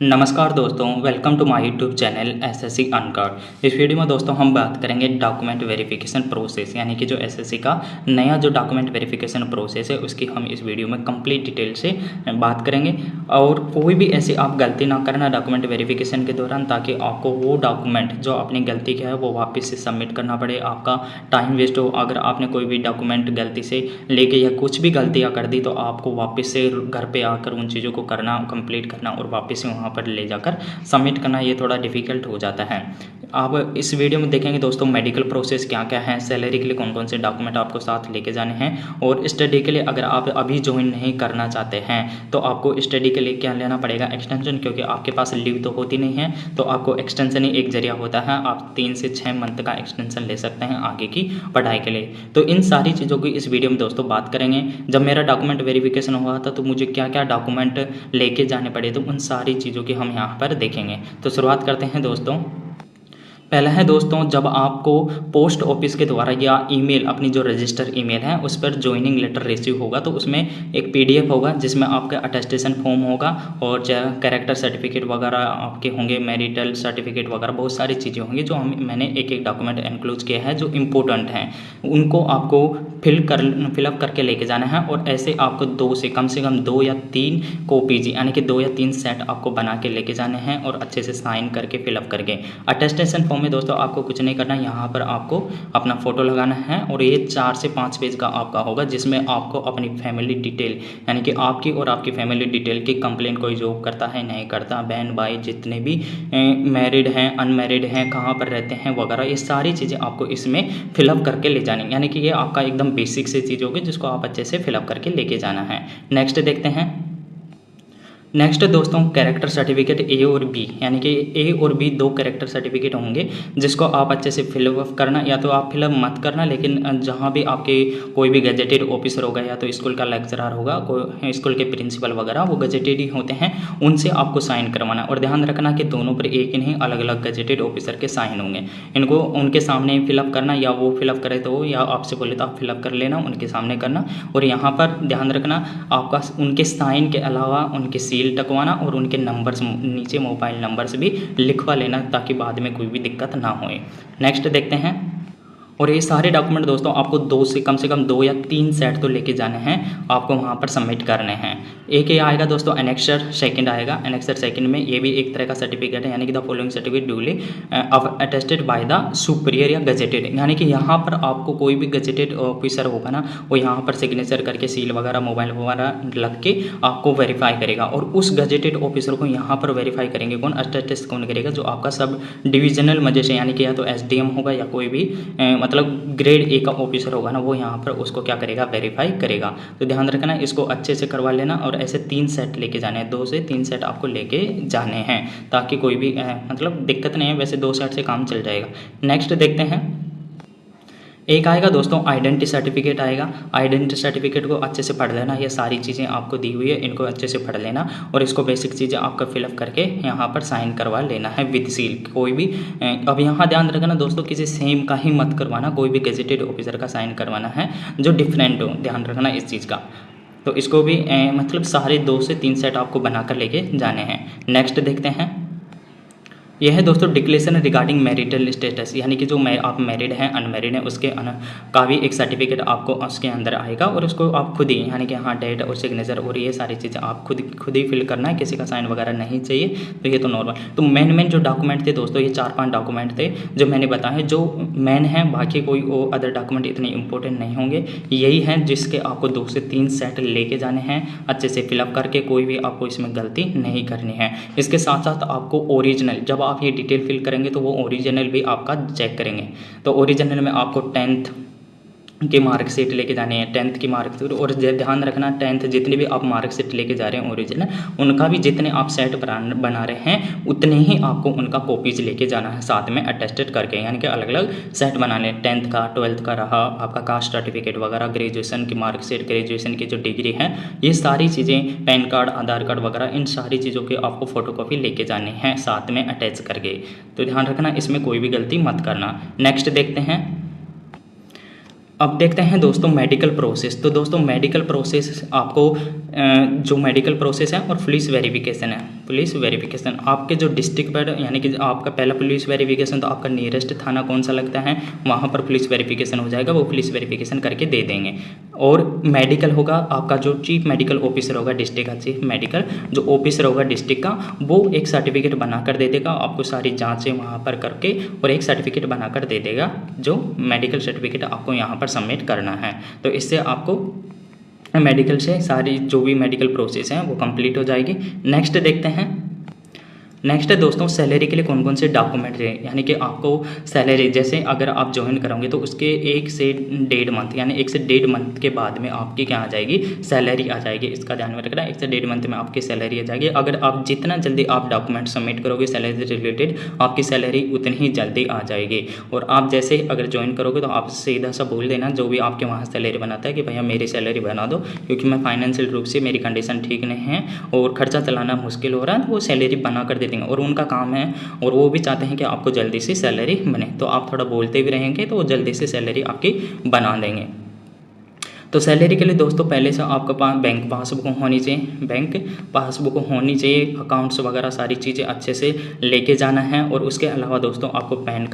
नमस्कार दोस्तों, welcome to my YouTube channel SSC uncut. इस वीडियो में दोस्तों हम बात करेंगे डॉक्यूमेंट वेरिफिकेशन प्रोसेस, यानी कि जो एसएससी का नया जो डॉक्यूमेंट वेरिफिकेशन प्रोसेस है उसकी हम इस वीडियो में कंप्लीट डिटेल से बात करेंगे। और कोई भी ऐसी आप गलती ना करना डॉक्यूमेंट वेरिफिकेशन के दौरान, ताकि आपको वो डॉक्यूमेंट जो आपने गलती किया है वो वापस से सबमिट करना पड़े, आपका टाइम वेस्ट हो। अगर आपने कोई भी डॉक्यूमेंट गलती से लेके या कुछ भी गलतियाँ कर दी तो आपको वापस से घर पे आकर उन चीज़ों को करना, कंप्लीट करना और वापस से वहाँ पर ले जाकर सबमिट करना, ये थोड़ा डिफिकल्ट हो जाता है। आप इस वीडियो में देखेंगे दोस्तों मेडिकल प्रोसेस क्या क्या है, सैलरी के लिए कौन कौन से डॉक्यूमेंट आपको साथ लेके जाने हैं, और स्टडी के लिए अगर आप अभी ज्वाइन नहीं करना चाहते हैं तो आपको स्टडी के लिए क्या लेना पड़ेगा, एक्सटेंशन। क्योंकि आपके पास लीव तो होती नहीं है तो आपको एक्सटेंशन ही एक जरिया होता है। आप 3 से 6 मंथ का एक्सटेंशन ले सकते हैं आगे की पढ़ाई के लिए। तो इन सारी चीज़ों की इस वीडियो में दोस्तों बात करेंगे। जब मेरा डॉक्यूमेंट वेरिफिकेशन हुआ था तो मुझे क्या क्या डॉक्यूमेंट लेके जाने पड़े, तो उन सारी चीज़ों की हम यहाँ पर देखेंगे। तो शुरुआत करते हैं दोस्तों। पहला है दोस्तों, जब आपको पोस्ट ऑफिस के द्वारा या ईमेल, अपनी जो रजिस्टर ईमेल है उस पर ज्वाइनिंग लेटर रिसीव होगा, तो उसमें एक पीडीएफ होगा जिसमें आपका अटेस्टेशन फॉर्म होगा और कैरेक्टर सर्टिफिकेट वगैरह आपके होंगे, मैरिटल सर्टिफिकेट वगैरह बहुत सारी चीज़ें होंगी जो मैंने एक एक डॉक्यूमेंट इंक्लूड किया है जो इम्पोर्टेंट हैं। उनको आपको फिलअप करके लेके जाना है। और ऐसे आपको कम से कम 2 या 3 कॉपीज, यानी कि 2 या 3 सेट आपको बना के लेके जाने हैं और अच्छे से साइन करके फिलअप करके। अटेस्टेशन में दोस्तों आपको कुछ नहीं करना, यहाँ पर आपको अपना फोटो लगाना है और ये 4 से 5 पेज का आपका होगा, जिसमें आपको अपनी फैमिली डिटेल, यानी कि आपकी और आपकी फैमिली डिटेल की कंप्लेन, कोई जॉब करता है नहीं करता, बहन भाई जितने भी मैरिड हैं अनमैरिड हैं, कहाँ पर रहते हैं वगैरह, ये सारी चीज़ें आपको इसमें फिलअप करके ले जानी। यानी कि ये आपका एकदम बेसिक से चीज़ होगी जिसको आप अच्छे से फिलअप करके लेके जाना है। नेक्स्ट देखते हैं। नेक्स्ट दोस्तों, कैरेक्टर सर्टिफिकेट ए और बी, यानी कि ए और बी 2 कैरेक्टर सर्टिफिकेट होंगे जिसको आप अच्छे से फिलअप करना। या तो आप फिलअप मत करना, लेकिन जहाँ भी आपके कोई भी गजेटेड ऑफिसर होगा या तो स्कूल का लेक्चरर होगा, कोई स्कूल के प्रिंसिपल वगैरह, वो गजेटेड ही होते हैं, उनसे आपको साइन करवाना। और ध्यान रखना कि दोनों पर एक ही नहीं, अलग अलग गजेटेड ऑफिसर के साइन होंगे। इनको उनके सामने फिलअप करना, या वो फिलअप करे तो, या आपसे बोले तो आप फिलअप कर लेना, उनके सामने करना। और यहाँ पर ध्यान रखना आपका उनके साइन के अलावा उनके सील टकवाना और उनके नंबर्स नीचे, मोबाइल नंबर्स भी लिखवा लेना, ताकि बाद में कोई भी दिक्कत ना होए। नेक्स्ट देखते हैं। और ये सारे डॉक्यूमेंट दोस्तों आपको कम से कम 2 या 3 सेट तो लेके जाने हैं, आपको वहाँ पर सबमिट करने हैं। एक ये आएगा दोस्तों एनेक्सर सेकंड आएगा। एनेक्सर सेकंड में ये भी एक तरह का सर्टिफिकेट है, यानी कि the following certificate duly attested by the superior या गजेटेड, यानी कि यहाँ पर आपको कोई भी गजेटेड ऑफिसर होगा ना, वो यहाँ पर सिग्नेचर करके सील वगैरह मोबाइल वगैरह लग के आपको वेरीफाई करेगा। और उस गजेटेड ऑफिसर को यहाँ पर वेरीफाई करेंगे कौन, अटेस्ट कौन करेगा, जो आपका सब डिविजनल मजे से, यानी कि या तो SDM होगा या कोई भी मतलब ग्रेड A का ऑफिसर होगा ना, वो यहाँ पर उसको क्या करेगा, वेरीफाई करेगा। तो ध्यान रखना, इसको अच्छे से करवा लेना। और ऐसे 3 सेट लेके जाने हैं, 2 से 3 सेट आपको लेके जाने हैं, ताकि कोई भी मतलब दिक्कत नहीं है। वैसे 2 सेट से काम चल जाएगा। नेक्स्ट देखते हैं। एक आएगा दोस्तों आइडेंटिटी सर्टिफिकेट आएगा। आइडेंटिटी सर्टिफिकेट को अच्छे से पढ़ लेना, ये सारी चीज़ें आपको दी हुई है, इनको अच्छे से पढ़ लेना और इसको बेसिक चीज़ें आपका फिलअप करके यहाँ पर साइन करवा लेना है विद सील। कोई भी अब यहाँ ध्यान रखना दोस्तों, किसी सेम का ही मत करवाना, कोई भी गेजेटेड ऑफिसर का साइन करवाना है जो डिफरेंट हो, ध्यान रखना इस चीज़ का। तो इसको भी मतलब सारे 2 से 3 सेट आपको बनाकर लेके जाने हैं। नेक्स्ट देखते हैं। यह है दोस्तों डिक्लेरेशन रिगार्डिंग मैरिटल स्टेटस, यानी कि जो आप मैरिड हैं अनमैरिड हैं उसके का भी एक सर्टिफिकेट आपको उसके अंदर आएगा। और उसको आप खुद ही, यानी कि हाँ डेट और सिग्नेचर और ये सारी चीज़ें आप खुद ही फिल करना है, किसी का साइन वगैरह नहीं चाहिए। तो ये तो नॉर्मल। तो मेन जो डॉक्यूमेंट थे दोस्तों, ये 4-5 डॉक्यूमेंट थे जो मैंने बताए, जो मेन हैं। बाकी कोई वो अदर डॉक्यूमेंट इतने इंपॉर्टेंट नहीं होंगे। यही हैं जिसके आपको 2 से 3 सेट लेके जाने हैं, अच्छे से फिलअप करके, कोई भी आपको इसमें गलती नहीं करनी है। इसके साथ साथ आपको ओरिजिनल, जब आप ये डिटेल फिल करेंगे तो वो ओरिजिनल भी आपका चेक करेंगे। तो ओरिजिनल में आपको 10th की मार्कशीट लेके जाने हैं, 10th की मार्कशीट। और ध्यान रखना 10th जितनी भी आप मार्कशीट लेके जा रहे हैं ओरिजिनल, उनका भी जितने आप सेट बना रहे हैं उतने ही आपको उनका कॉपीज लेके जाना है साथ में अटेस्टेड करके, यानी कि अलग अलग सेट बना लें। 10th का, 12th का रहा, आपका कास्ट सर्टिफिकेट वगैरह, ग्रेजुएशन की मार्कशीट, ग्रेजुएशन की जो डिग्री है, ये सारी चीज़ें, पैन कार्ड, आधार कार्ड वगैरह, इन सारी चीज़ों की आपको फोटोकॉपी लेके जानी है साथ में अटैच करके। तो ध्यान रखना, इसमें कोई भी गलती मत करना। नेक्स्ट देखते हैं। अब देखते हैं दोस्तों मेडिकल प्रोसेस। तो दोस्तों मेडिकल प्रोसेस आपको जो मेडिकल प्रोसेस है और पुलिस वेरिफिकेशन है, पुलिस वेरिफिकेशन आपके जो डिस्ट्रिक्ट पर, यानी कि आपका पहला पुलिस वेरिफिकेशन तो आपका नियरेस्ट थाना कौन सा लगता है वहाँ पर पुलिस वेरिफिकेशन हो जाएगा, वो पुलिस वेरिफिकेशन करके दे देंगे। और मेडिकल होगा आपका जो चीफ मेडिकल ऑफिसर होगा डिस्ट्रिक्ट का, चीफ मेडिकल जो ऑफिसर होगा डिस्ट्रिक्ट का, वो एक सर्टिफिकेट बना कर दे देगा आपको, सारी जाँचें वहाँ पर करके और एक सर्टिफिकेट बना कर दे देगा, जो मेडिकल सर्टिफिकेट आपको यहाँ पर सबमिट करना है। तो इससे आपको मेडिकल से सारी जो भी मेडिकल प्रोसेस हैं वो कंप्लीट हो जाएगी। नेक्स्ट देखते हैं। नेक्स्ट है दोस्तों सैलरी के लिए कौन कौन से डॉक्यूमेंट हैं, यानी कि आपको सैलरी जैसे अगर आप ज्वाइन करोगे तो उसके 1 से 1.5 मंथ, यानी 1 से 1.5 मंथ के बाद में आपकी क्या आ जाएगी, सैलरी आ जाएगी। इसका ध्यान में रखना, 1 से 1.5 मंथ में आपकी सैलरी आ जाएगी। अगर आप जितना जल्दी आप डॉक्यूमेंट सबमिट करोगे सैलरी से रिलेटेड, आपकी सैलरी उतनी ही जल्दी आ जाएगी। और आप जैसे अगर ज्वाइन करोगे तो आप सीधा सा बोल देना जो भी आपके वहाँ सैलरी बनाता है कि भैया मेरी सैलरी बना दो, क्योंकि मैं फाइनेंशियल रूप से मेरी कंडीशन ठीक नहीं है और खर्चा चलाना मुश्किल हो रहा है, तो वो सैलरी बना कर दे देंगे। और उनका काम है और वो भी चाहते हैं कि आपको जल्दी से सैलरी बने, तो आप थोड़ा बोलते भी रहेंगे तो वो जल्दी से सैलरी आपकी बना देंगे। तो सैलरी के लिए दोस्तों पहले से आपके पास बैंक पासबुक होनी चाहिए, बैंक पासबुक होनी चाहिए, अकाउंट्स वगैरह सारी चीज़ें अच्छे से लेके जाना है। और उसके अलावा दोस्तों आपको पैन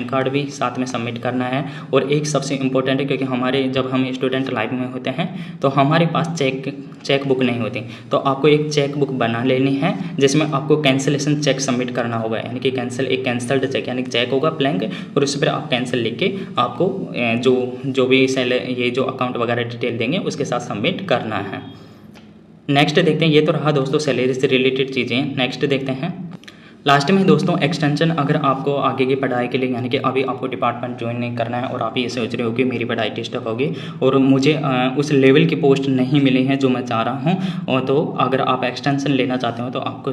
कार्ड भी साथ में सबमिट करना है। और एक सबसे इम्पोर्टेंट है, क्योंकि हमारे जब हम स्टूडेंट लाइफ में होते हैं तो हमारे पास चेक बुक नहीं होती, तो आपको एक चेक बुक बना लेनी है जिसमें आपको कैंसिलेशन चेक सबमिट करना होगा, यानी कि एक कैंसल्ड चेक, यानी चेक होगा ब्लैंक और उस पर आप कैंसिल लिख के आपको जो भी ये जो अकाउंट वगैरह डिटेल देंगे उसके साथ सबमिट करना है। नेक्स्ट देखते हैं, ये तो रहा दोस्तों सैलरी से रिलेटेड चीज़ें। नेक्स्ट देखते हैं लास्ट में दोस्तों एक्सटेंशन, अगर आपको आगे की पढ़ाई के लिए, यानी कि अभी आपको डिपार्टमेंट ज्वाइन नहीं करना है और आप ये सोच रहे हो कि मेरी पढ़ाई डिस्टर्ब होगी और मुझे उस लेवल की पोस्ट नहीं मिली है जो मैं चाह रहा हूँ, और तो अगर आप एक्सटेंशन लेना चाहते हो तो आपको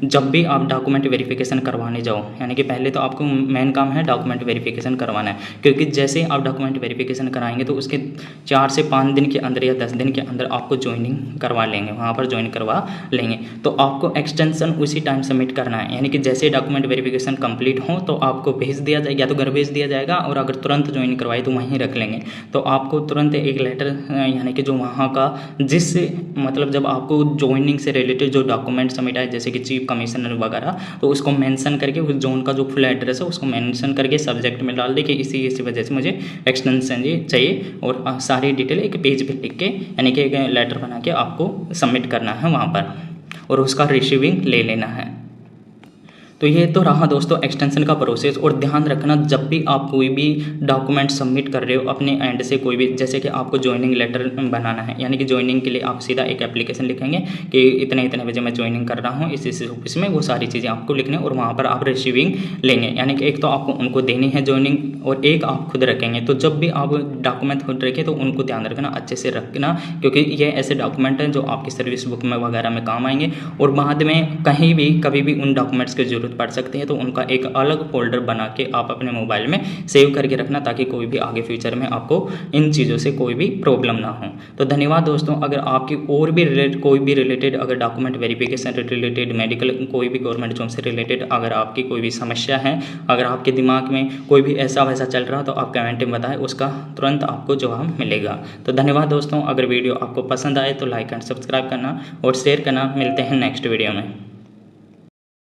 जब भी आप डॉक्यूमेंट वेरिफिकेशन करवाने जाओ, यानी कि पहले तो आपको मेन काम है डॉक्यूमेंट वेरिफिकेशन करवाना है, क्योंकि जैसे आप डॉक्यूमेंट वेरिफिकेशन कराएंगे तो उसके 4 से 5 दिन के अंदर या 10 दिन के अंदर आपको ज्वाइनिंग करवा लेंगे, वहाँ पर ज्वाइन करवा लेंगे। तो आपको एक्सटेंशन उसी टाइम सबमिट करना है, यानी कि जैसे डॉक्यूमेंट वेरिफिकेशन कंप्लीट हो तो आपको भेज दिया जाएगा, या तो घर भेज दिया जाएगा, और अगर तुरंत ज्वाइन करवाए तो वहीं रख लेंगे। तो आपको तुरंत एक लेटर, यानी कि जो वहाँ का जिस मतलब जब आपको ज्वाइनिंग से रिलेटेड जो डॉक्यूमेंट सबमिट आए, जैसे कि चीफ कमिश्नर वगैरह, तो उसको मेंशन करके उस जोन का जो फुल एड्रेस है उसको मेंशन करके सब्जेक्ट में डाल दे कि इसी वजह से मुझे एक्सटेंशन चाहिए, और सारी डिटेल एक पेज पे लिख के, यानी कि एक लेटर बना के आपको सबमिट करना है वहाँ पर, और उसका रिसीविंग ले लेना है। तो ये तो रहा दोस्तों एक्सटेंशन का प्रोसेस। और ध्यान रखना जब भी आप कोई भी डॉक्यूमेंट सबमिट कर रहे हो अपने एंड से, कोई भी, जैसे कि आपको ज्वाइनिंग लेटर बनाना है, यानी कि ज्वाइनिंग के लिए आप सीधा एक एप्लीकेशन लिखेंगे कि इतने बजे मैं ज्वाइनिंग कर रहा हूँ इस ऑफिस में, वो सारी चीज़ें आपको लिखने और वहाँ पर आप रिसीविंग लेंगे, यानी कि एक तो आपको उनको देनी है ज्वाइनिंग और एक आप खुद रखेंगे। तो जब भी आप डॉक्यूमेंट खुद रखें तो उनको ध्यान रखना, अच्छे से रखना, क्योंकि ये ऐसे डॉक्यूमेंट हैं जो आपकी सर्विस बुक में वगैरह में काम आएंगे, और बाद में कहीं भी कभी भी उन डॉक्यूमेंट्स की जरूरत पड़ सकती है, तो उनका एक अलग फोल्डर बना के आप अपने मोबाइल में सेव करके रखना, ताकि कोई भी आगे फ्यूचर में आपको इन चीज़ों से कोई भी प्रॉब्लम ना हो। तो धन्यवाद दोस्तों। अगर आपकी और भी कोई भी रिलेटेड, अगर डॉक्यूमेंट वेरिफिकेशन रिलेटेड, मेडिकल, कोई भी गवर्नमेंट जॉब से रिलेटेड अगर आपकी कोई भी समस्या है, अगर आपके दिमाग में कोई भी ऐसा वैसा चल रहा तो आप कमेंट में बताएं, उसका तुरंत आपको जवाब मिलेगा। तो धन्यवाद दोस्तों। अगर वीडियो आपको पसंद आए तो लाइक एंड सब्सक्राइब करना और शेयर करना। मिलते हैं नेक्स्ट वीडियो में।